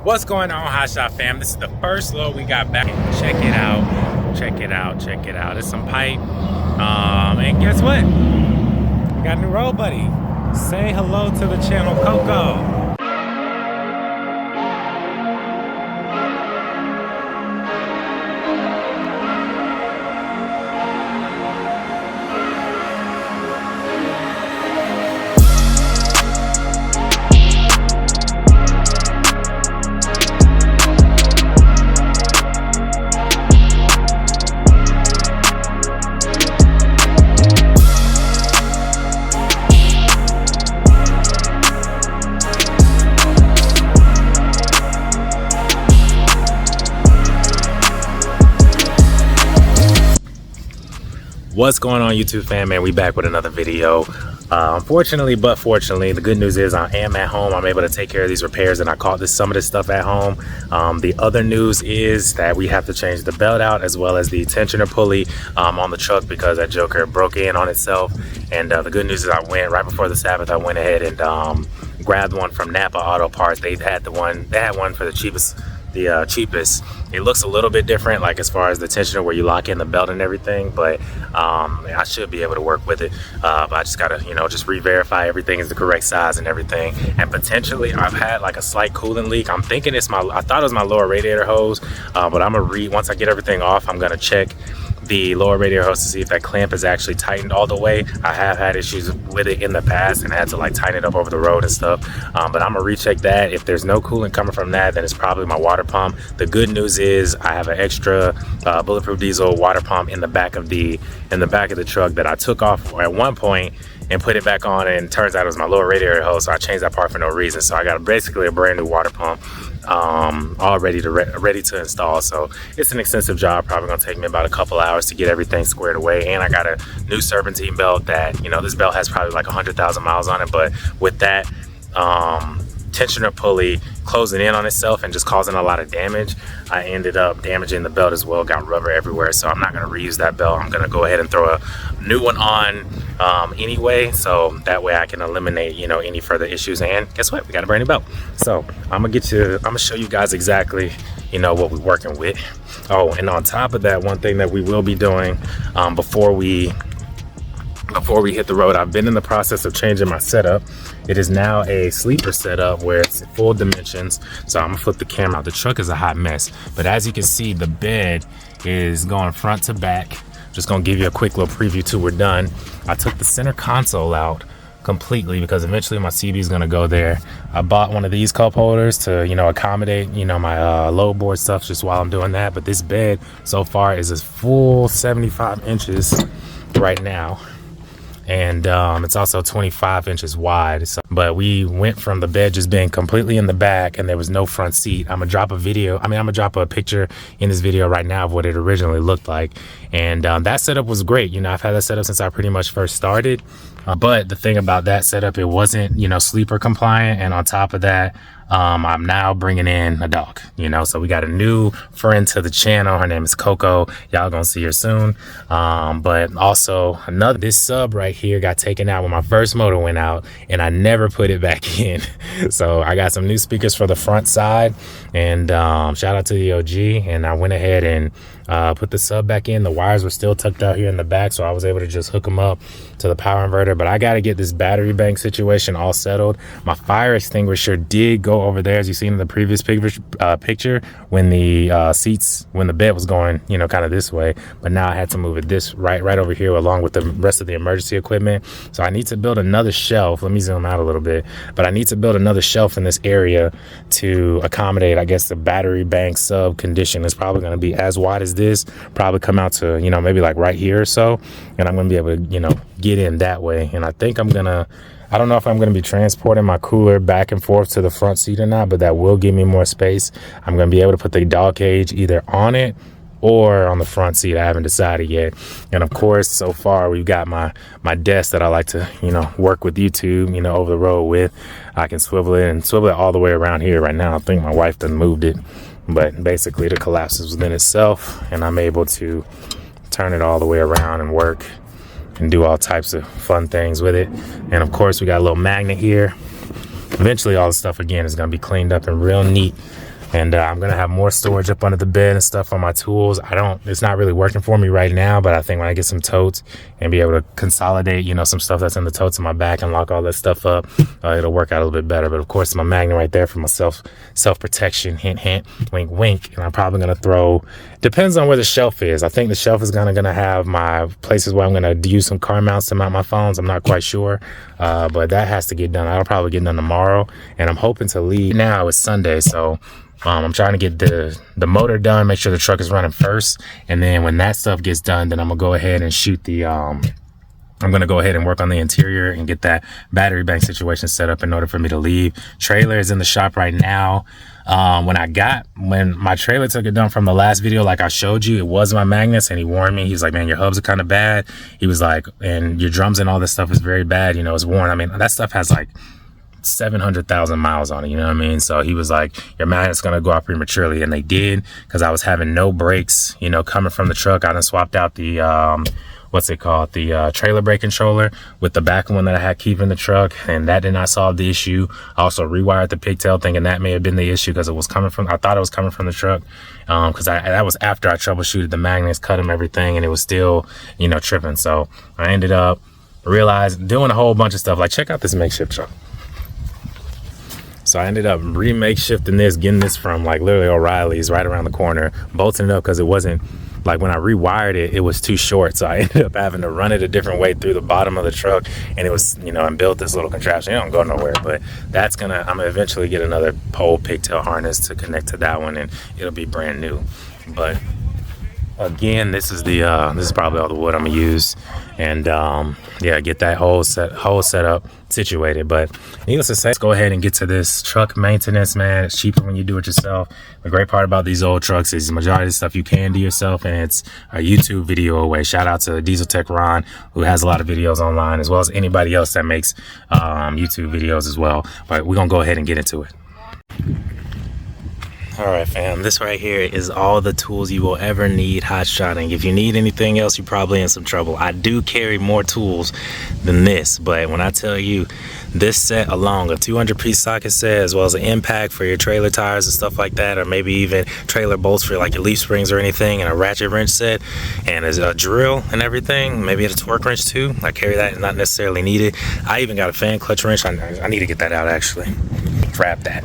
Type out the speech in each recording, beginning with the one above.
What's going on, Hotshot fam? This is the first load we got back. Check it out. Check it out. Check it out. It's some pipe. And guess what? We got a new road buddy. Say hello to the channel, Coco. What's going on, YouTube fam? Man, we back with another video. Unfortunately, but fortunately, the good news is I am at home. I'm able to take care of these repairs, and I caught some of this stuff at home. The other news is that we have to change the belt out as well as the tensioner pulley on the truck because that joker broke in on itself. And the good news is I went right before the Sabbath. I went ahead and grabbed one from Napa Auto Parts. They had one for the cheapest. It looks a little bit different, like as far as the tensioner where you lock in the belt and everything, but I should be able to work with it. But I just gotta, just re-verify everything is the correct size and everything. And potentially I've had like a slight coolant leak. I'm thinking I thought it was my lower radiator hose, but I'm gonna once I get everything off, I'm gonna check the lower radiator hose to see if that clamp is actually tightened all the way. I have had issues with it in the past and had to like tighten it up over the road and stuff, but I'm gonna recheck that. If there's no coolant coming from that, then it's probably my water pump. The good news is I have an extra bulletproof diesel water pump in the back of the truck that I took off at one point and put it back on, and it turns out it was my lower radiator hose, so I changed that part for no reason. So I got basically a brand new water pump all ready to install. So it's an extensive job, probably gonna take me about a couple hours to get everything squared away. And I got a new serpentine belt that, this belt has probably like 100,000 miles on it, but with that tensioner pulley closing in on itself and just causing a lot of damage, I ended up damaging the belt as well, got rubber everywhere. So I'm not going to reuse that belt. I'm going to go ahead and throw a new one on anyway, so that way I can eliminate any further issues. And guess what, we got a brand new belt. So I'm gonna show you guys exactly what we're working with. Oh, and on top of that, one thing that we will be doing before we hit the road, I've been in the process of changing my setup. It is now a sleeper setup where it's full dimensions. So I'm gonna flip the camera out. The truck is a hot mess, but as you can see, the bed is going front to back. Just gonna give you a quick little preview till we're done. I took the center console out completely because eventually my CB is gonna go there. I bought one of these cup holders to accommodate my load board stuff just while I'm doing that. But this bed so far is a full 75 inches right now. And it's also 25 inches wide. So, but we went from the bed just being completely in the back and there was no front seat. I'm gonna drop a picture in this video right now of what it originally looked like. And that setup was great. I've had that setup since I pretty much first started. But the thing about that setup, it wasn't, sleeper compliant. And on top of that, I'm now bringing in a dog, so we got a new friend to the channel. Her name is Coco. Y'all gonna see her soon. But also this sub right here got taken out when my first motor went out and I never put it back in. So I got some new speakers for the front side, and shout out to the OG. And I went ahead and put the sub back in. The wires were still tucked out here in the back, so I was able to just hook them up to the power inverter. But I got to get this battery bank situation all settled. My fire extinguisher did go over there, as you seen in the previous picture, when the bed was going kind of this way. But now I had to move it this right over here along with the rest of the emergency equipment. So I need to build another shelf. Let me zoom out a little bit. But I need to build another shelf in this area to accommodate, I guess, the battery bank sub condition. Is probably going to be as wide as this, probably come out to maybe like right here or so, and I'm gonna be able to get in that way. And I think I don't know if I'm going to be transporting my cooler back and forth to the front seat or not, but that will give me more space. I'm going to be able to put the dog cage either on it or on the front seat. I haven't decided yet. And of course, so far we've got my desk that I like to work with YouTube over the road with. I can swivel it all the way around here right now. I think my wife done moved it, but basically it collapses within itself and I'm able to turn it all the way around and work and do all types of fun things with it. And of course we got a little magnet here. Eventually all the stuff again is going to be cleaned up and real neat. And I'm gonna have more storage up under the bed and stuff on my tools. It's not really working for me right now, but I think when I get some totes and be able to consolidate, you know, some stuff that's in the totes in my back and lock all that stuff up, it'll work out a little bit better. But of course, my magnet right there for my self-protection, hint, hint, wink, wink. And I'm probably gonna throw, depends on where the shelf is. I think the shelf is gonna have my places where I'm gonna use some car mounts to mount my phones. I'm not quite sure, but that has to get done. That'll probably get done tomorrow. And I'm hoping to leave. Now it's Sunday, so I'm trying to get the motor done, make sure the truck is running first, and then when that stuff gets done, then I'm gonna go ahead and shoot the I'm gonna go ahead and work on the interior and get that battery bank situation set up in order for me to leave. Trailer is in the shop right now. When my trailer took it done from the last video, like I showed you, it was my magnets, and he warned me. He was like, man, your hubs are kind of bad. He was like, and your drums and all this stuff is very bad, you know, it's worn. I mean, that stuff has like 700,000 miles on it, you know what I mean? So he was like, your magnet's gonna go out prematurely, and they did, because I was having no brakes, you know, coming from the truck. I done swapped out the the trailer brake controller with the back one that I had keeping the truck, and that did not solve the issue. I also rewired the pigtail, thinking that may have been the issue, because I thought it was coming from the truck, because that was after I troubleshooted the magnets, cut them, everything, and it was still, you know, tripping. So I ended up doing a whole bunch of stuff. Like, check out this makeshift truck. So I ended up remakeshifting this, getting this from like literally O'Reilly's right around the corner, bolting it up, because it wasn't, like, when I rewired it, it was too short. So I ended up having to run it a different way through the bottom of the truck, and it was, you know, and built this little contraption. It don't go nowhere, but I'm gonna eventually get another pole pigtail harness to connect to that one, and it'll be brand new. But again, this is probably all the wood I'm gonna use, and yeah, get that whole setup situated. But needless to say, let's go ahead and get to this truck maintenance, man. It's cheaper when you do it yourself. The great part about these old trucks is the majority of the stuff you can do yourself, and it's a YouTube video away. Shout out to Diesel Tech Ron, who has a lot of videos online, as well as anybody else that makes YouTube videos as well. But we're gonna go ahead and get into it. All right, fam, this right here is all the tools you will ever need hotshotting. If you need anything else, you're probably in some trouble. I do carry more tools than this, but when I tell you this set along, a 200-piece socket set, as well as an impact for your trailer tires and stuff like that, or maybe even trailer bolts for like your leaf springs or anything, and a ratchet wrench set, and a drill and everything, maybe a torque wrench too. I carry that and not necessarily need it. I even got a fan clutch wrench. I need to get that out, actually. Grab that.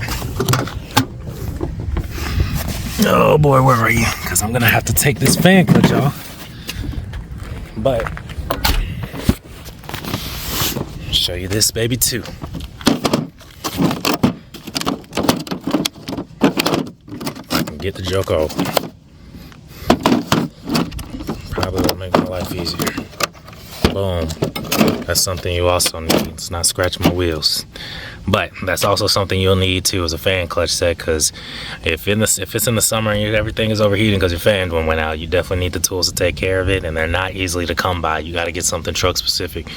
Oh boy, where are you? Because I'm gonna have to take this fan clutch off. But show you this baby too. If I can get the joke off, probably will make my life easier. Boom. That's something you also need. It's not scratching my wheels. But that's also something you'll need too, is a fan clutch set, because if it's in the summer and everything is overheating because your fan went out, you definitely need the tools to take care of it, and they're not easily to come by. You got to get something truck specific.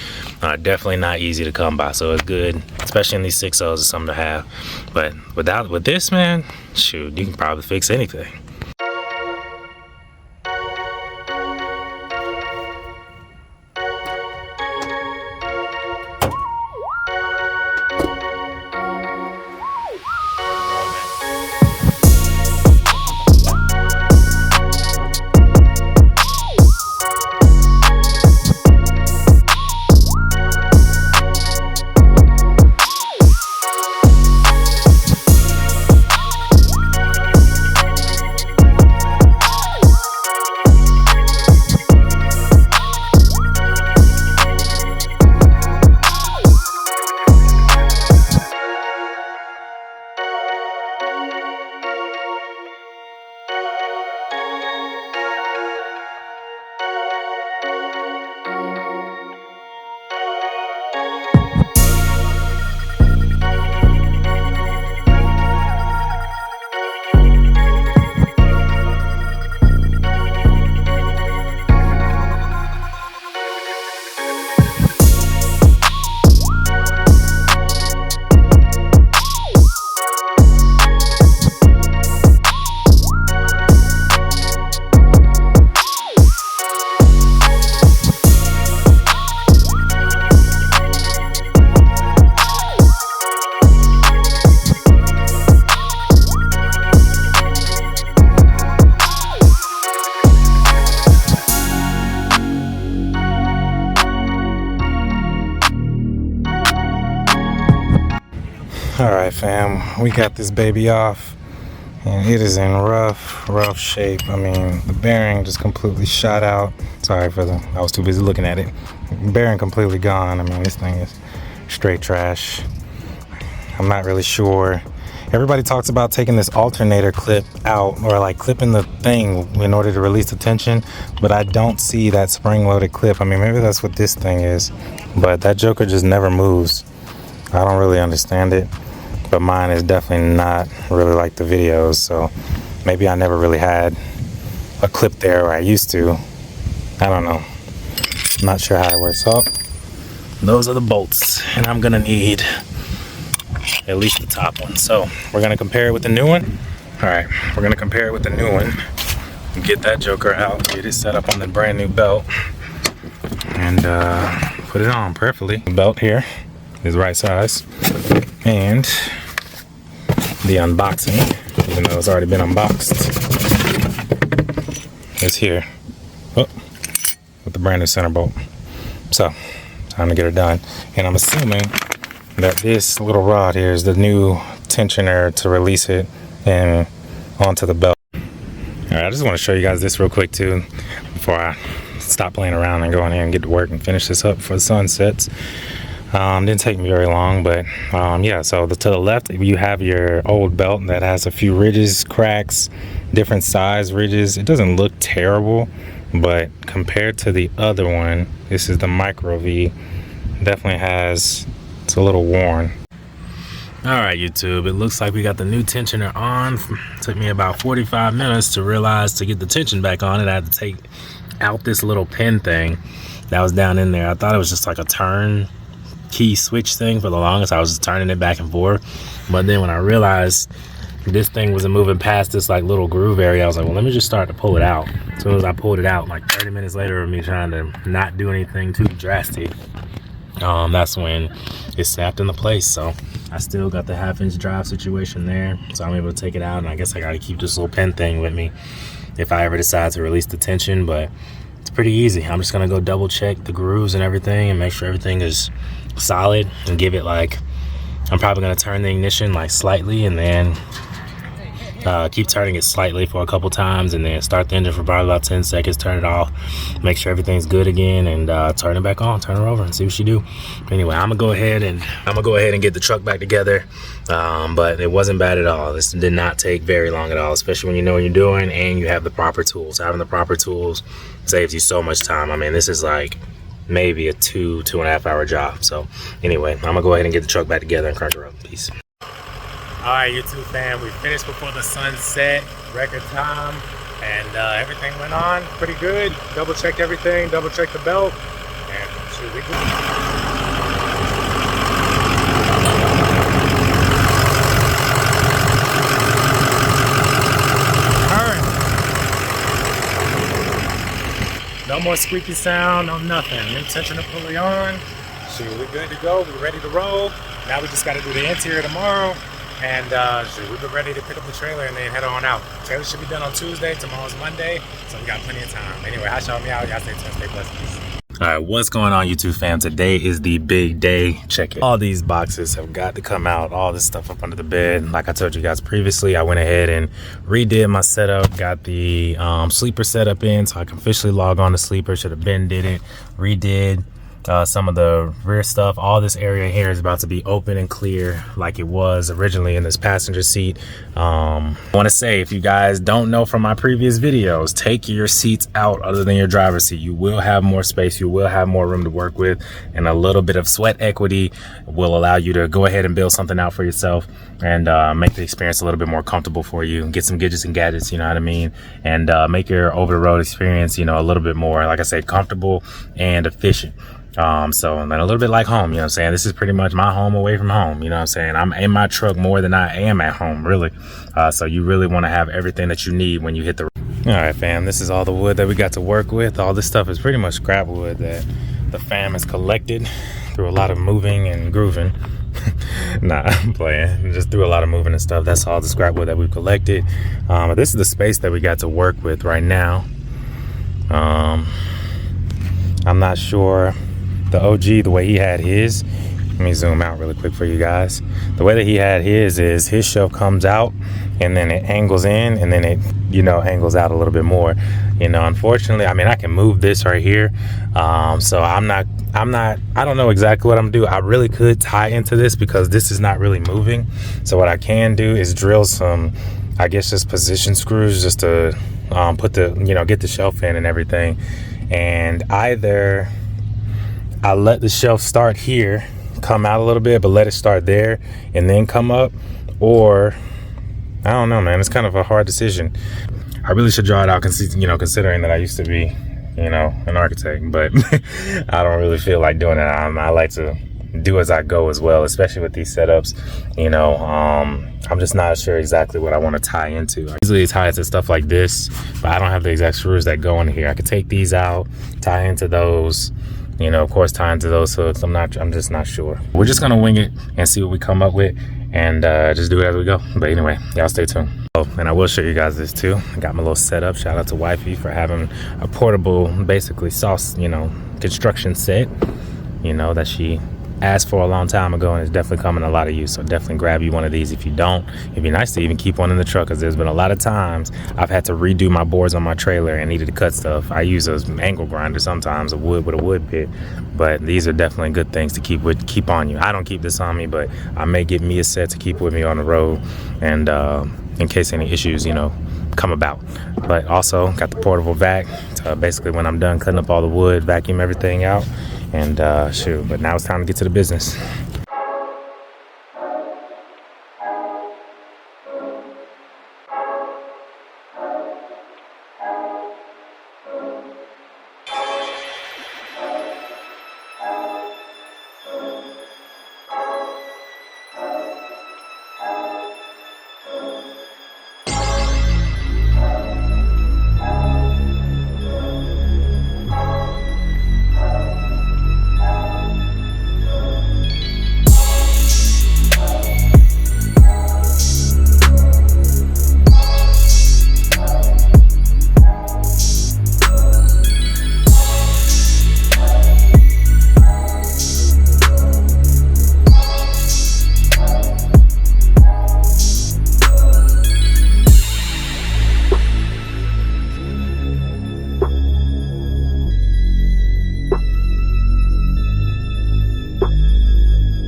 Definitely not easy to come by, so it's good, especially in these 6.0s, it's something to have. But with this, man, shoot, you can probably fix anything. fam, we got this baby off and it is in rough shape. I mean, the bearing just completely shot out. Sorry for I was too busy looking at it. Bearing completely gone. I mean, this thing is straight trash. I'm not really sure. Everybody talks about taking this alternator clip out, or like clipping the thing in order to release the tension, but I don't see that spring-loaded clip. I mean, maybe that's what this thing is, but that joker just never moves. I don't really understand it, but mine is definitely not really like the videos, so maybe I never really had a clip there, or I used to. I don't know. I'm not sure how it works. So those are the bolts, and I'm gonna need at least the top one. So we're gonna compare it with the new one. All right, we're gonna compare it with the new one. Get that joker out, get it set up on the brand new belt, and put it on perfectly. The belt here is right size, and the unboxing, even though it's already been unboxed, is here. Oh, with the brand new center bolt. So time to get her done, and I'm assuming that this little rod here is the new tensioner to release it and onto the belt. All right, I just want to show you guys this real quick too before I stop playing around and go in here and get to work and finish this up before the sun sets. Didn't take me very long, but yeah, so to the left you have your old belt that has a few ridges, cracks, different size ridges. It doesn't look terrible, but compared to the other one, this is the Micro V, definitely has, it's a little worn. All right, YouTube, it looks like we got the new tensioner on. Took me about 45 minutes to realize to get the tension back on it. I had to take out this little pin thing that was down in there. I thought it was just like a turn key switch thing for the longest. I was just turning it back and forth. But then when I realized this thing wasn't moving past this like little groove area, I was like, well, let me just start to pull it out. As soon as I pulled it out, like 30 minutes later of me trying to not do anything too drastic, that's when it snapped into place. So I still got the 1/2-inch drive situation there, so I'm able to take it out, and I guess I got to keep this little pen thing with me if I ever decide to release the tension. But it's pretty easy. I'm just gonna go double check the grooves and everything and make sure everything is solid, and give it like, I'm probably gonna turn the ignition like slightly, and then keep turning it slightly for a couple times, and then start the engine for probably about 10 seconds, turn it off, make sure everything's good again, and turn it back on, turn her over and see what she do. Anyway, I'm gonna go ahead and get the truck back together. But it wasn't bad at all. This did not take very long at all, especially when you know what you're doing and you have the proper tools. Having the proper tools saves you so much time. I mean, this is like maybe a 2.5 hour job. So anyway, I'm gonna go ahead and get the truck back together and crank her up. Peace. All right, YouTube fam, we finished before the sun set, record time, and everything went on pretty good. Double checked everything, double checked the belt, and shoot, we good. All right. No more squeaky sound, no nothing. New tensioner pulley on. Shoot, we're good to go. We're ready to roll. Now we just got to do the interior tomorrow. And we've been ready to pick up the trailer and then head on out. Trailer should be done on Tuesday. Tomorrow's Monday, so we got plenty of time. Anyway, Hotshot me out. Y'all stay tuned, stay blessed. Peace. All right, what's going on, YouTube fam? Today is the big day. Check it. All these boxes have got to come out. All this stuff up under the bed. Like I told you guys previously, I went ahead and redid my setup. Got the sleeper setup in, so I can officially log on to sleeper. Should have been did it. Redid some of the rear stuff. All this area here is about to be open and clear like it was originally in this passenger seat. I want to say, if you guys don't know from my previous videos, take your seats out other than your driver's seat. You will have more space, you will have more room to work with, and a little bit of sweat equity will allow you to go ahead and build something out for yourself and make the experience a little bit more comfortable for you, and get some gadgets and gadgets, you know what I mean, and make your over-the-road experience, you know, a little bit more, like I said, comfortable and efficient. So and a little bit like home, you know what I'm saying? This is pretty much my home away from home, you know what I'm saying? I'm in my truck more than I am at home, really. So you really want to have everything that you need when you hit the road. All right, fam, this is all the wood that we got to work with. All this stuff is pretty much scrap wood that the fam has collected through a lot of moving and grooving. Nah, I'm playing. Just through a lot of moving and stuff. That's all the scrap wood that we've collected. But this is the space that we got to work with right now. I'm not sure. The OG, the way he had his, Let me zoom out really quick for you guys. The way that he had his is his shelf comes out and then it angles in and then it, you know, angles out a little bit more. You know, unfortunately, I mean, I can move this right here. So I don't know exactly what I'm gonna do. I really could tie into this because this is not really moving. So what I can do is drill some, I guess, just position screws just to put the, you know, get the shelf in and everything. And either I let the shelf start here, come out a little bit, but let it start there and then come up, or I don't know, man. It's kind of a hard decision. I really should draw it out, you know, considering that I used to be, you know, an architect, but I don't really feel like doing it. I like to do as I go as well, especially with these setups. You know, I'm just not sure exactly what I want to tie into. I usually tie it to stuff like this, but I don't have the exact screws that go in here. I could take these out, tie into those, you know, of course, tie into those hooks. I'm just not sure. We're just gonna wing it and see what we come up with, and just do it as we go. But anyway, y'all stay tuned. Oh, and I will show you guys this too. I got my little setup. Shout out to Wifey for having a portable, basically sauce, you know, construction set, you know, that she asked for a long time ago, and it's definitely coming a lot of use. So definitely grab you one of these. If you don't, it'd be nice to even keep one in the truck, because there's been a lot of times I've had to redo my boards on my trailer and needed to cut stuff. I use an angle grinder sometimes, a wood with a wood bit, but these are definitely good things to keep on you. I don't keep this on me, but I may get me a set to keep with me on the road, and in case any issues, you know, come about. But also got the portable vac to basically, when I'm done cutting up all the wood, vacuum everything out. And shoot, but now it's time to get to the business.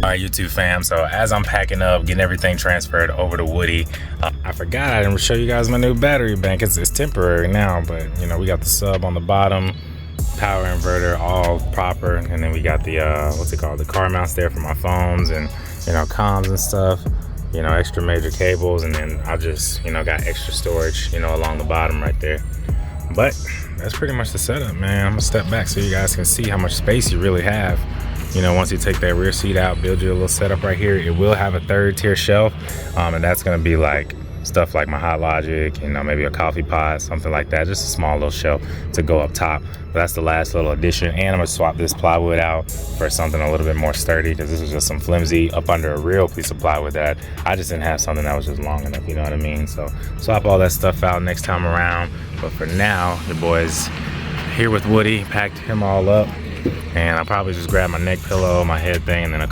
All right, YouTube fam, so as I'm packing up, getting everything transferred over to Woody, I forgot I didn't show you guys my new battery bank. It's temporary now, but you know, we got the sub on the bottom, power inverter all proper, and then we got the what's it called, the car mounts there for my phones and, you know, comms and stuff, you know, extra major cables, and then I just, you know, got extra storage, you know, along the bottom right there. But that's pretty much the setup, man. I'm gonna step back so you guys can see how much space you really have. You know, once you take that rear seat out, build you a little setup right here. It will have a 3rd tier shelf, and that's gonna be like stuff like my Hot Logic, you know, maybe a coffee pot, something like that. Just a small little shelf to go up top. But that's the last little addition. And I'm gonna swap this plywood out for something a little bit more sturdy, because this was just some flimsy up under a real piece of plywood that I just didn't have something that was just long enough, you know what I mean? So swap all that stuff out next time around. But for now, the boys here with Woody, packed him all up. And I'll probably just grab my neck pillow, my head thing, and then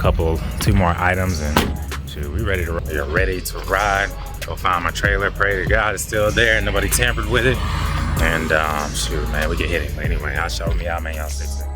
two more items, and shoot, we're ready to ride. Go find my trailer, pray to God it's still there and nobody tampered with it. And shoot, man, we can hit it. But anyway, I'll show me out, man. Y'all stay tuned.